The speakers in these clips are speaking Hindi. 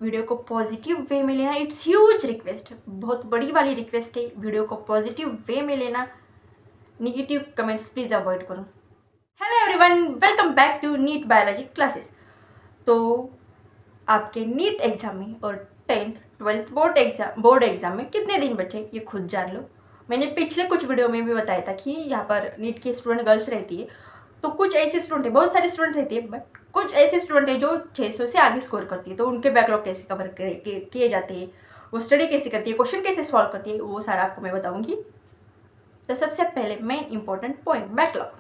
वीडियो को पॉजिटिव वे में लेना। इट्स ह्यूज रिक्वेस्ट, बहुत बड़ी वाली रिक्वेस्ट है, वीडियो को पॉजिटिव वे में लेना। निगेटिव कमेंट्स प्लीज़ अवॉइड करो। Hello everyone, welcome back to NEET biology classes. तो आपके नीट एग्जाम में और 10th 12th बोर्ड एग्जाम में कितने दिन बचे ये खुद जान लो। मैंने पिछले कुछ वीडियो में भी बताया था कि यहाँ पर नीट की स्टूडेंट गर्ल्स रहती है, तो कुछ ऐसे स्टूडेंट है, बहुत सारे स्टूडेंट रहती है, बट कुछ ऐसे स्टूडेंट है जो 600 से आगे स्कोर करती है। तो उनके बैकलॉग कैसे कवर किए जाते हैं, वो स्टडी कैसे करती है, क्वेश्चन कैसे सॉल्व करती है, वो सारा आपको मैं बताऊंगी। तो सबसे पहले मेन इंपॉर्टेंट पॉइंट, बैकलॉग।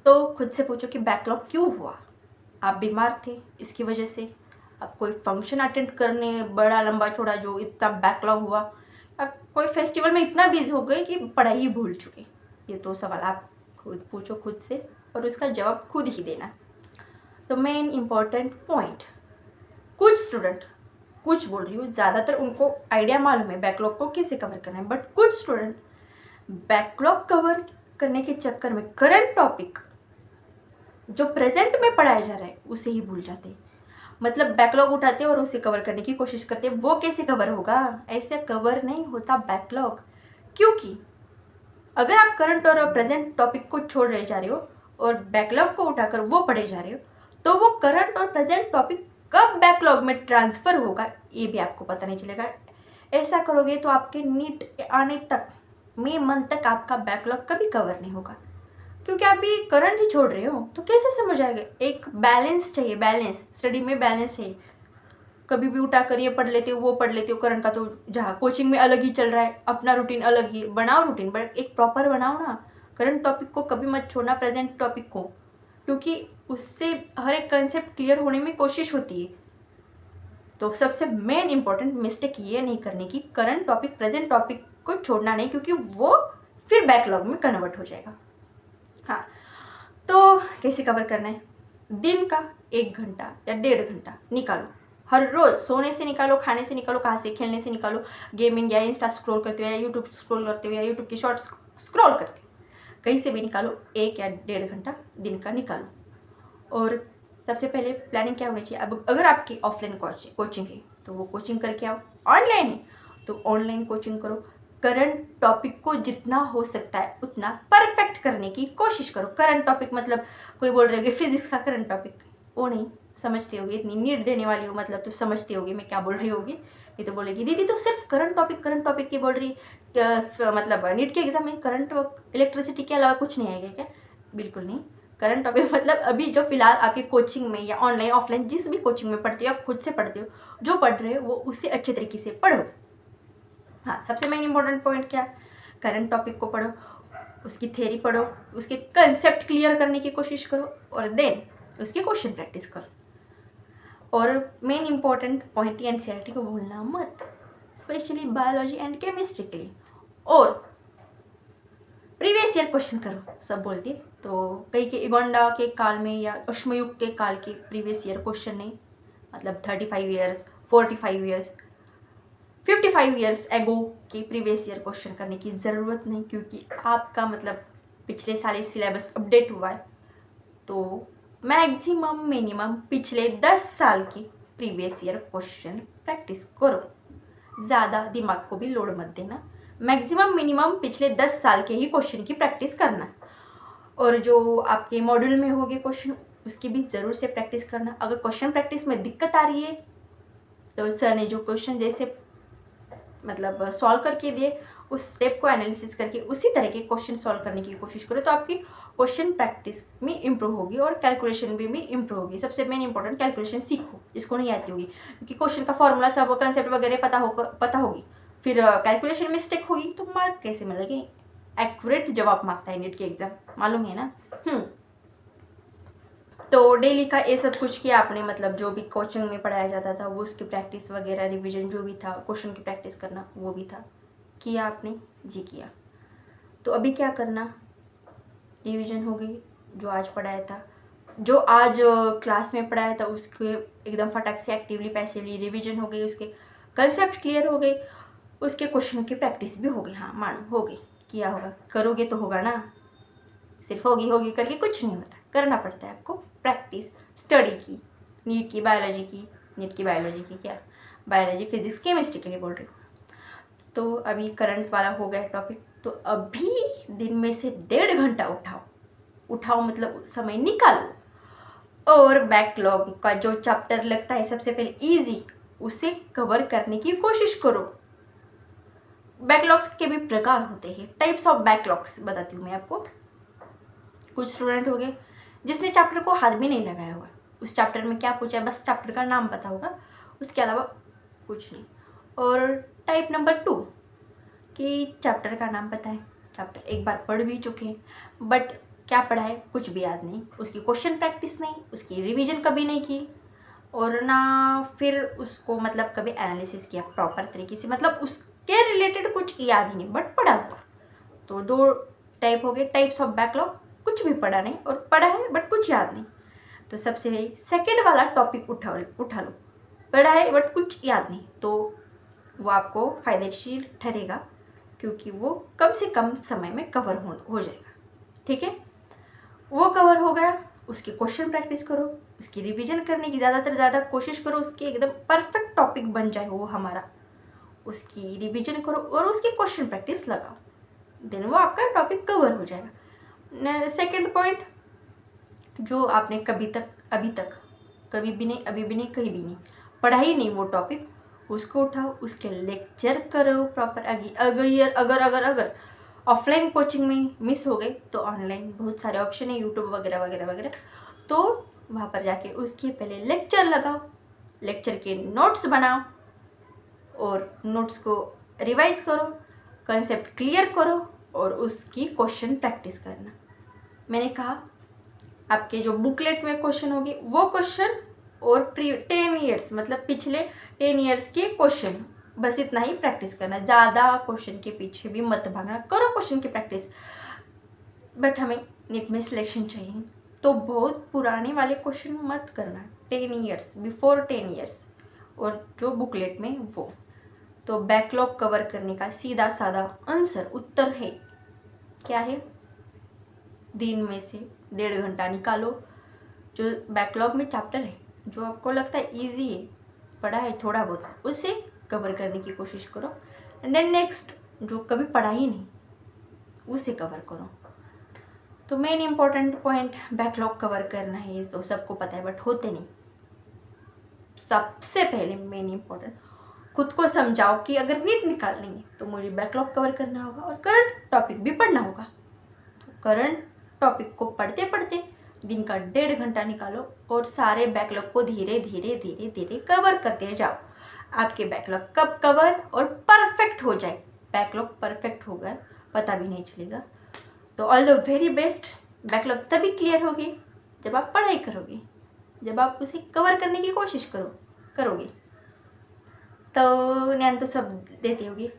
तो खुद से पूछो कि बैकलॉग क्यों हुआ। आप बीमार थे, इसकी वजह से आप कोई फंक्शन अटेंड करने बड़ा लंबा चौड़ा जो इतना बैकलॉग हुआ, या कोई फेस्टिवल में इतना बिजी हो गए कि पढ़ाई ही भूल चुके। ये तो सवाल आप खुद पूछो खुद से और उसका जवाब खुद ही देना। तो मेन इम्पॉर्टेंट पॉइंट, कुछ स्टूडेंट, कुछ बोल रही हूँ, ज़्यादातर उनको आइडिया मालूम है बैकलॉग को कैसे कवर करना है, बट कुछ स्टूडेंट बैकलॉग कवर करने के चक्कर में करंट टॉपिक जो प्रेजेंट में पढ़ाया जा रहा है उसे ही भूल जाते हैं। मतलब बैकलॉग उठाते और उसे कवर करने की कोशिश करते, वो कैसे कवर होगा, ऐसे कवर नहीं होता बैकलॉग। क्योंकि अगर आप करंट और प्रेजेंट टॉपिक को छोड़ रहे जा रहे हो और बैकलॉग को उठाकर वो पढ़े जा रहे हो, तो वो करंट और प्रेजेंट टॉपिक कब बैकलॉग में ट्रांसफ़र होगा ये भी आपको पता नहीं चलेगा। ऐसा करोगे तो आपके नीट आने तक, मई मंथ तक आपका बैकलॉग कभी कवर नहीं होगा, क्योंकि आप भी करंट ही छोड़ रहे हो। तो कैसे समझ आएगा। एक बैलेंस चाहिए, बैलेंस, स्टडी में बैलेंस चाहिए। कभी भी उठा कर ये पढ़ लेते हो वो पढ़ लेते हो, करंट का तो जहाँ कोचिंग में अलग ही चल रहा है, अपना रूटीन अलग ही बनाओ, रूटीन बट एक प्रॉपर बनाओ ना। करंट टॉपिक को कभी मत छोड़ना, प्रेजेंट टॉपिक को, क्योंकि उससे हर एक कंसेप्ट क्लियर होने में कोशिश होती है। तो सबसे मेन इंपॉर्टेंट मिस्टेक ये नहीं करने की, करंट टॉपिक प्रेजेंट टॉपिक को छोड़ना नहीं, क्योंकि वो फिर बैकलॉग में कन्वर्ट हो जाएगा। हाँ, तो कैसे कवर करना है। दिन का 1 घंटा या 1.5 घंटा निकालो, हर रोज़। सोने से निकालो, खाने से निकालो, कहाँ से, खेलने से निकालो, गेमिंग या इंस्टा स्क्रॉल करते हुए या यूट्यूब स्क्रॉल करते हुए या यूट्यूब की शॉर्ट्स स्क्रॉल करते, कहीं से भी निकालो, 1 या 1.5 घंटा दिन का निकालो। और सबसे पहले प्लानिंग क्या होनी चाहिए। अब अगर आपकी ऑफलाइन कोचिंग है तो वो कोचिंग करके आओ, ऑनलाइन है तो ऑनलाइन कोचिंग करो। करंट टॉपिक को जितना हो सकता है उतना परफेक्ट करने की कोशिश करो। करंट टॉपिक मतलब कोई बोल रहे होगे फिजिक्स का करंट टॉपिक, वो नहीं समझती होगी, इतनी नीट देने वाली हो मतलब तो समझती होगी मैं क्या बोल रही होगी। नहीं तो बोलेगी दीदी तो सिर्फ करंट टॉपिक की बोल रही, मतलब नीट के एग्जाम में करंट इलेक्ट्रिसिटी के अलावा कुछ नहीं आएगा क्या। बिल्कुल नहीं। करंट टॉपिक मतलब अभी जो फिलहाल आपकी कोचिंग में या ऑनलाइन ऑफलाइन जिस भी कोचिंग में पढ़ते हो या खुद से पढ़ते हो, जो पढ़ रहे हो वो उससे अच्छे तरीके से पढ़ो। हाँ, सबसे मेन इंपॉर्टेंट पॉइंट क्या, करंट टॉपिक को पढ़ो, उसकी थ्योरी पढ़ो, उसके कंसेप्ट क्लियर करने की कोशिश करो और देन उसके क्वेश्चन प्रैक्टिस करो। और मेन इंपॉर्टेंट पॉइंट एनसीईआरटी को भूलना मत, स्पेशली बायोलॉजी एंड केमिस्ट्री के लिए। और प्रीवियस ईयर क्वेश्चन करो, सब बोलती है तो कई के युगांडा के काल में या अश्मयुग के काल के प्रीवियस ईयर क्वेश्चन नहीं, मतलब 35 ईयर्स 45 ईयर्स 55 ईयर्स एगो के प्रीवियस ईयर क्वेश्चन करने की ज़रूरत नहीं, क्योंकि आपका मतलब पिछले साल सिलेबस अपडेट हुआ है। तो मैक्सिमम मिनिमम पिछले 10 साल की प्रीवियस ईयर क्वेश्चन प्रैक्टिस करो। ज़्यादा दिमाग को भी लोड मत देना, मैक्सिमम मिनिमम पिछले 10 साल के ही क्वेश्चन की प्रैक्टिस करना। और जो आपके मॉड्यूल में होंगे क्वेश्चन उसकी भी ज़रूर से प्रैक्टिस करना। अगर क्वेश्चन प्रैक्टिस में दिक्कत आ रही है तो सर ने जो क्वेश्चन जैसे मतलब सॉल्व करके दिए उस स्टेप को एनालिसिस करके उसी तरह के क्वेश्चन सॉल्व करने की कोशिश करो, तो आपकी क्वेश्चन प्रैक्टिस में इंप्रूव होगी और कैलकुलेशन भी इंप्रूव होगी। सबसे मेन इंपॉर्टेंट कैलकुलेशन सीखो, जिसको नहीं आती होगी, क्योंकि क्वेश्चन का फॉर्मूला सब कंसेप्ट वगैरह पता होगी, फिर कैलकुलेशन मिस्टेक होगी तो मार्क कैसे मिलेगी। एक्यूरेट जवाब मांगता है नीट के एग्जाम, मालूम है ना। तो डेली का ये सब कुछ किया आपने, मतलब जो भी कोचिंग में पढ़ाया जाता था वो उसकी प्रैक्टिस वगैरह रिवीजन जो भी था, क्वेश्चन की प्रैक्टिस करना वो भी था, किया आपने जी किया। तो अभी क्या करना, रिवीजन हो गई, जो आज पढ़ाया था, जो आज क्लास में पढ़ाया था उसके एकदम फटाक से एक्टिवली पैसिवली रिवीजन हो गई, उसके कंसेप्ट क्लियर हो गए, उसके क्वेश्चन की प्रैक्टिस भी हो गई। हाँ मानो हो गई, किया होगा, करोगे तो होगा ना, सिर्फ होगी करके कुछ नहीं होता, करना पड़ता है आपको प्रैक्टिस स्टडी की, नीट की, बायोलॉजी की, नीट की बायोलॉजी की, क्या बायोलॉजी फिजिक्स केमिस्ट्री के लिए बोल रही हूँ। तो अभी करंट वाला हो गया टॉपिक। तो अभी दिन में से 1.5 घंटा उठाओ मतलब समय निकालो और बैकलॉग का जो चैप्टर लगता है सबसे पहले इजी, उसे कवर करने की कोशिश करो। बैकलॉग्स के भी प्रकार होते हैं, टाइप्स ऑफ बैकलॉग्स बताती हूँ मैं आपको। कुछ स्टूडेंट हो गए जिसने चैप्टर को हाथ भी नहीं लगाया हुआ, उस चैप्टर में क्या पूछा है बस चैप्टर का नाम पता होगा, उसके अलावा कुछ नहीं। और टाइप नंबर 2 कि चैप्टर का नाम पता है, चैप्टर एक बार पढ़ भी चुके हैं, बट क्या पढ़ा है कुछ भी याद नहीं, उसकी क्वेश्चन प्रैक्टिस नहीं, उसकी रिवीजन कभी नहीं की, और ना फिर उसको मतलब कभी एनालिसिस किया प्रॉपर तरीके से, मतलब उसके रिलेटेड कुछ याद ही नहीं बट पढ़ा हुआ। तो 2 टाइप हो गए, टाइप्स ऑफ बैकलॉग, कुछ भी पढ़ा नहीं और पढ़ा है बट कुछ याद नहीं। तो सबसे सेकंड वाला टॉपिक उठा लो, पढ़ा है बट कुछ याद नहीं, तो वो आपको फायदेशीर ठहरेगा क्योंकि वो कम से कम समय में कवर हो जाएगा। ठीक है, वो कवर हो गया, उसकी क्वेश्चन प्रैक्टिस करो, उसकी रिवीजन करने की ज़्यादा कोशिश करो, उसके एकदम परफेक्ट टॉपिक बन जाए वो हमारा, उसकी रिवीजन करो और उसकी क्वेश्चन प्रैक्टिस लगाओ, देन वो आपका टॉपिक कवर हो जाएगा। सेकंड पॉइंट, जो आपने अभी तक कभी भी नहीं, अभी भी नहीं, कहीं भी नहीं पढ़ा ही नहीं वो टॉपिक, उसको उठाओ, उसके लेक्चर करो प्रॉपर। अगर ऑफलाइन कोचिंग में मिस हो गए तो ऑनलाइन बहुत सारे ऑप्शन है, यूट्यूब वगैरह वगैरह वगैरह, तो वहाँ पर जाके उसके पहले लेक्चर लगाओ, लेक्चर के नोट्स बनाओ और नोट्स को रिवाइज करो, कंसेप्ट क्लियर करो और उसकी क्वेश्चन प्रैक्टिस करना। मैंने कहा आपके जो बुकलेट में क्वेश्चन होगी वो क्वेश्चन और 10 ईयर्स मतलब पिछले 10 ईयर्स के क्वेश्चन, बस इतना ही प्रैक्टिस करना, ज़्यादा क्वेश्चन के पीछे भी मत भागना, करो क्वेश्चन की प्रैक्टिस। बट हमें नीट में सिलेक्शन चाहिए तो बहुत पुराने वाले क्वेश्चन मत करना, 10 ईयर्स बिफोर 10 ईयर्स और जो बुकलेट में वो। तो बैकलॉग कवर करने का सीधा साधा आंसर उत्तर है, क्या है, दिन में से 1.5 घंटा निकालो, जो बैकलॉग में चैप्टर है जो आपको लगता है इजी है, पढ़ा है थोड़ा बहुत, उसे कवर करने की कोशिश करो। एंड देन नेक्स्ट जो कभी पढ़ा ही नहीं उसे कवर करो। तो main important point backlog cover करना है, ये तो सबको पता है बट होते नहीं। सबसे पहले मेन इम्पॉर्टेंट खुद को समझाओ कि अगर नीट निकालनी है तो मुझे बैकलॉग कवर करना होगा और करंट टॉपिक भी पढ़ना होगा। तो करंट टॉपिक को पढ़ते पढ़ते दिन का 1.5 घंटा निकालो और सारे बैकलॉग को धीरे धीरे धीरे धीरे कवर करते जाओ। आपके बैकलॉग कब कवर और परफेक्ट हो जाए, बैकलॉग परफेक्ट हो गया पता भी नहीं चलेगा। तो all the very best. Backlog तभी क्लियर होगी जब आप पढ़ाई करोगे, जब आप उसे कवर करने की कोशिश करोगे। तो ज्ञान तो सब देते होगी,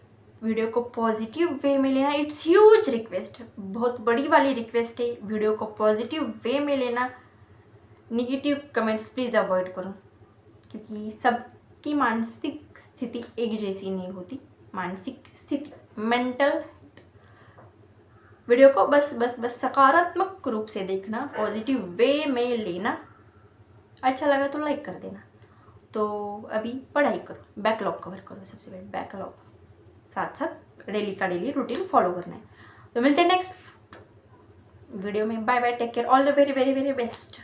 वीडियो को पॉजिटिव वे में लेना, इट्स ह्यूज रिक्वेस्ट, बहुत बड़ी वाली रिक्वेस्ट है, वीडियो को पॉजिटिव वे में लेना। निगेटिव कमेंट्स प्लीज़ अवॉइड करो क्योंकि सबकी मानसिक स्थिति एक जैसी नहीं होती, मानसिक स्थिति मेंटल। वीडियो को बस सकारात्मक रूप से देखना, पॉजिटिव वे में लेना, अच्छा लगा तो लाइक कर देना। तो अभी पढ़ाई करो, बैकलॉग कवर करो, सबसे पहले बैकलॉग, साथ साथ डेली का डेली रूटीन फॉलो करना है। तो मिलते हैं नेक्स्ट वीडियो में, bye bye, take care, all the very very very best.